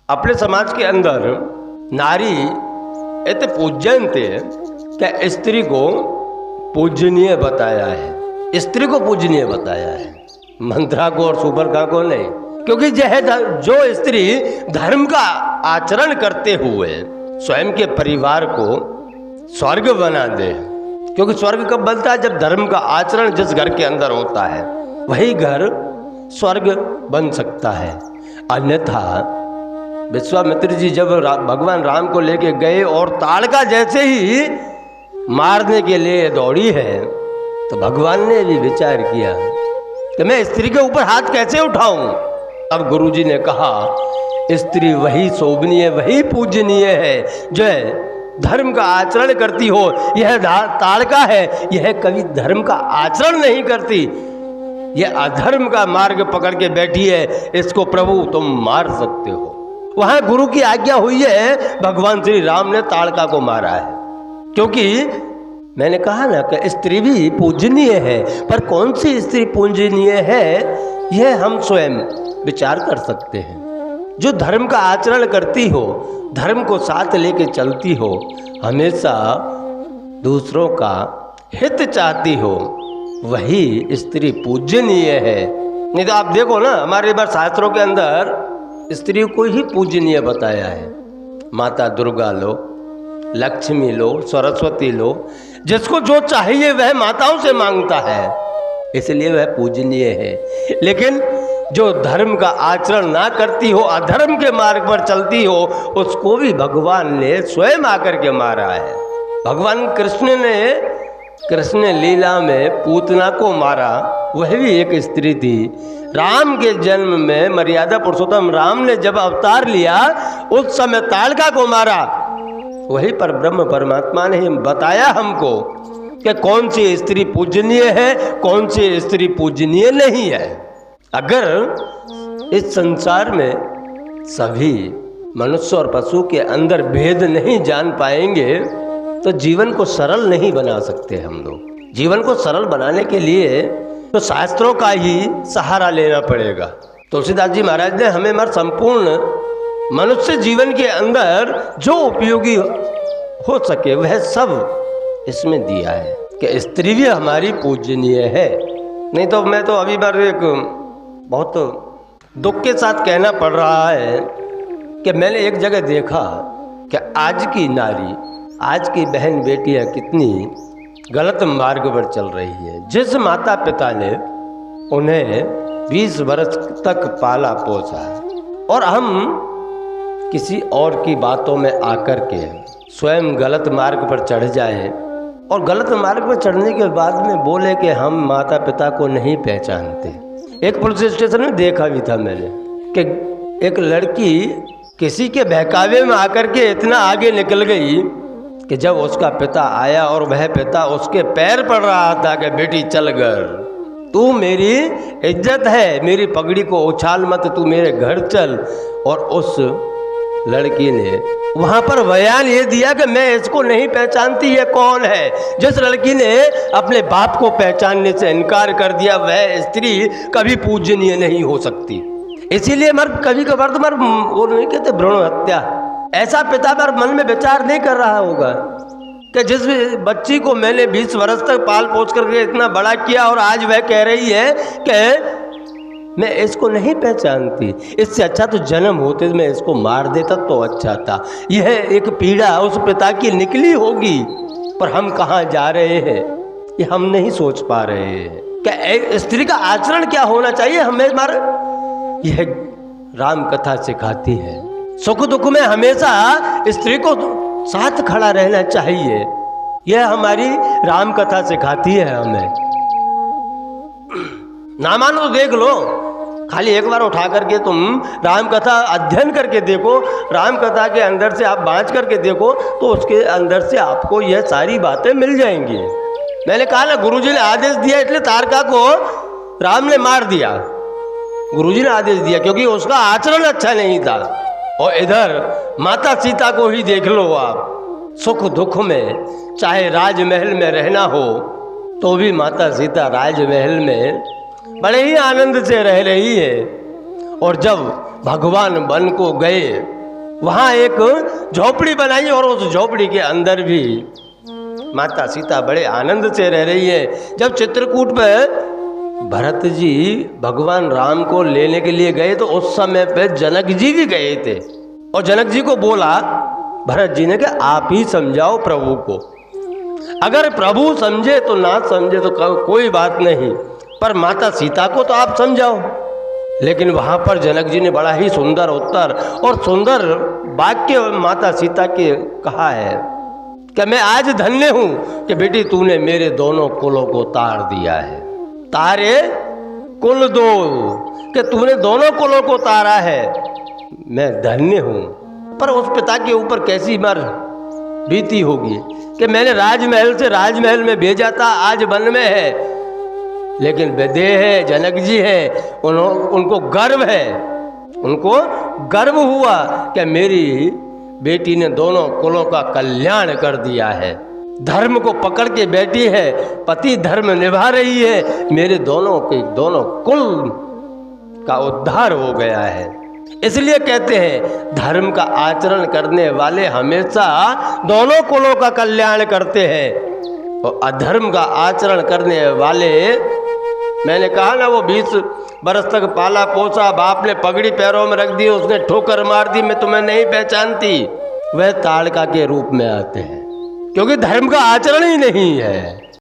अपने समाज के अंदर नारी इतने पूज्यंते क्या स्त्री को पूजनीय बताया है, स्त्री को पूजनीय बताया है, मंत्रा को और सुपरका को नहीं। क्योंकि जो स्त्री धर्म का आचरण करते हुए स्वयं के परिवार को स्वर्ग बना दे, क्योंकि स्वर्ग कब बनता है? जब धर्म का आचरण जिस घर के अंदर होता है वही घर स्वर्ग बन सकता है। अन्यथा विश्वामित्र जी जब भगवान राम को लेके गए और ताड़का जैसे ही मारने के लिए दौड़ी है तो भगवान ने भी विचार किया कि मैं स्त्री के ऊपर हाथ कैसे उठाऊं। अब गुरुजी ने कहा स्त्री वही शोभनीय वही पूजनीय है जो धर्म का आचरण करती हो। यह ताड़का है, यह कभी धर्म का आचरण नहीं करती, यह अधर्म का मार्ग पकड़ के बैठी है, इसको प्रभु तुम मार सकते हो। वहां गुरु की आज्ञा हुई है, भगवान श्री राम ने ताड़का को मारा है। क्योंकि मैंने कहा ना कि स्त्री भी पूजनीय है, पर कौन सी स्त्री पूजनीय है यह हम स्वयं विचार कर सकते हैं। जो धर्म का आचरण करती हो, धर्म को साथ लेके चलती हो, हमेशा दूसरों का हित चाहती हो, वही स्त्री पूजनीय है। नहीं तो आप देखो ना, हमारे बार शास्त्रों के अंदर स्त्री को ही पूजनीय बताया है। माता दुर्गा लो, लक्ष्मी लो, सरस्वती लो, जिसको जो चाहिए वह माताओं से मांगता है, इसलिए वह पूजनीय है। लेकिन जो धर्म का आचरण ना करती हो, अधर्म के मार्ग पर चलती हो, उसको भी भगवान ने स्वयं आकर के मारा है। भगवान कृष्ण लीला में पूतना को मारा, वह भी एक स्त्री थी। राम के जन्म में मर्यादा पुरुषोत्तम राम ने जब अवतार लिया उस समय ताड़का को मारा। वही पर ब्रह्म परमात्मा ने बताया हमको कि कौन सी स्त्री पूजनीय है, कौन सी स्त्री पूजनीय नहीं है। अगर इस संसार में सभी मनुष्य और पशु के अंदर भेद नहीं जान पाएंगे तो जीवन को सरल नहीं बना सकते हम लोग। जीवन को सरल बनाने के लिए तो शास्त्रों का ही सहारा लेना पड़ेगा। तुलसीदास जी महाराज ने हमें संपूर्ण मनुष्य जीवन के अंदर जो उपयोगी हो सके वह सब इसमें दिया है कि स्त्री भी हमारी पूजनीय है। नहीं तो मैं तो अभी बार एक बहुत दुख के साथ कहना पड़ रहा है कि मैंने एक जगह देखा कि आज की नारी, आज की बहन बेटियां कितनी गलत मार्ग पर चल रही है। जिस माता पिता ने उन्हें 20 वर्ष तक पाला पोसा और हम किसी और की बातों में आकर के स्वयं गलत मार्ग पर चढ़ जाएं और गलत मार्ग पर चढ़ने के बाद में बोले कि हम माता पिता को नहीं पहचानते। एक पुलिस स्टेशन में देखा भी था मैंने कि एक लड़की किसी के बहकावे में आकर के इतना आगे निकल गई कि जब उसका पिता आया और वह पिता उसके पैर पड़ रहा था कि बेटी चल घर, तू मेरी इज्जत है, मेरी पगड़ी को उछाल मत, तू मेरे घर चल। और उस लड़की ने वहाँ पर बयान ये दिया कि मैं इसको नहीं पहचानती, ये कौन है। जिस लड़की ने अपने बाप को पहचानने से इनकार कर दिया वह स्त्री कभी पूजनीय नहीं हो सकती। इसीलिए कभी कभार तो वो नहीं कहते भ्रूण हत्या, ऐसा पिता मन में विचार नहीं कर रहा होगा कि जिस बच्ची को मैंने 20 वर्ष तक पाल पोस करके इतना बड़ा किया और आज वह कह रही है कि मैं इसको नहीं पहचानती, इससे अच्छा तो जन्म होते मैं इसको मार देता तो अच्छा था। यह एक पीड़ा उस पिता की निकली होगी, पर हम कहाँ जा रहे हैं ये हम नहीं सोच पा रहे हैं कि स्त्री का आचरण क्या होना चाहिए। हमें यह राम कथा सिखाती है, सुख दुख में हमेशा स्त्री को साथ खड़ा रहना चाहिए। यह हमारी राम कथा सिखाती है हमें। ना मानो तो देख लो, खाली एक बार उठा करके तुम राम कथा अध्ययन करके देखो, राम कथा के अंदर से आप बाँच करके देखो तो उसके अंदर से आपको यह सारी बातें मिल जाएंगी। मैंने कहा ना, गुरुजी ने आदेश दिया इसलिए ताड़का को राम ने मार दिया। गुरुजी ने आदेश दिया क्योंकि उसका आचरण अच्छा नहीं था। और इधर माता सीता को ही देख लो आप, सुख दुख में चाहे राजमहल में रहना हो तो भी माता सीता राजमहल में बड़े ही आनंद से रह रही है। और जब भगवान वन को गए वहाँ एक झोपड़ी बनाई और उस झोपड़ी के अंदर भी माता सीता बड़े आनंद से रह रही है। जब चित्रकूट पे भरत जी भगवान राम को लेने के लिए गए तो उस समय पे जनक जी भी गए थे और जनक जी को बोला, भरत जी ने कि आप ही समझाओ प्रभु को, अगर प्रभु समझे तो ना समझे तो कोई बात नहीं, पर माता सीता को तो आप समझाओ। लेकिन वहाँ पर जनक जी ने बड़ा ही सुंदर उत्तर और सुंदर वाक्य माता सीता के कहा है कि मैं आज धन्य हूँ कि बेटी तूने मेरे दोनों कुलों को तार दिया है। तारे कुल दो, कि तूने दोनों कुलों को तारा है, मैं धन्य हूँ। पर उस पिता के ऊपर कैसी मर बीती होगी कि मैंने राजमहल से राजमहल में भेजा था, आज वन में है। लेकिन विदेह है, जनक जी है, उनको गर्व है, उनको गर्व हुआ कि मेरी बेटी ने दोनों कुलों का कल्याण कर दिया है, धर्म को पकड़ के बैठी है, पति धर्म निभा रही है, मेरे दोनों कुल का उद्धार हो गया है। इसलिए कहते हैं धर्म का आचरण करने वाले हमेशा दोनों कुलों का कल्याण करते हैं और अधर्म का आचरण करने वाले, मैंने कहा ना वो 20 बरस तक पाला पोसा, बाप ने पगड़ी पैरों में रख दी, उसने ठोकर मार दी, मैं तुम्हें नहीं पहचानती, वह ताड़का के रूप में आते हैं क्योंकि धर्म का आचरण ही नहीं है।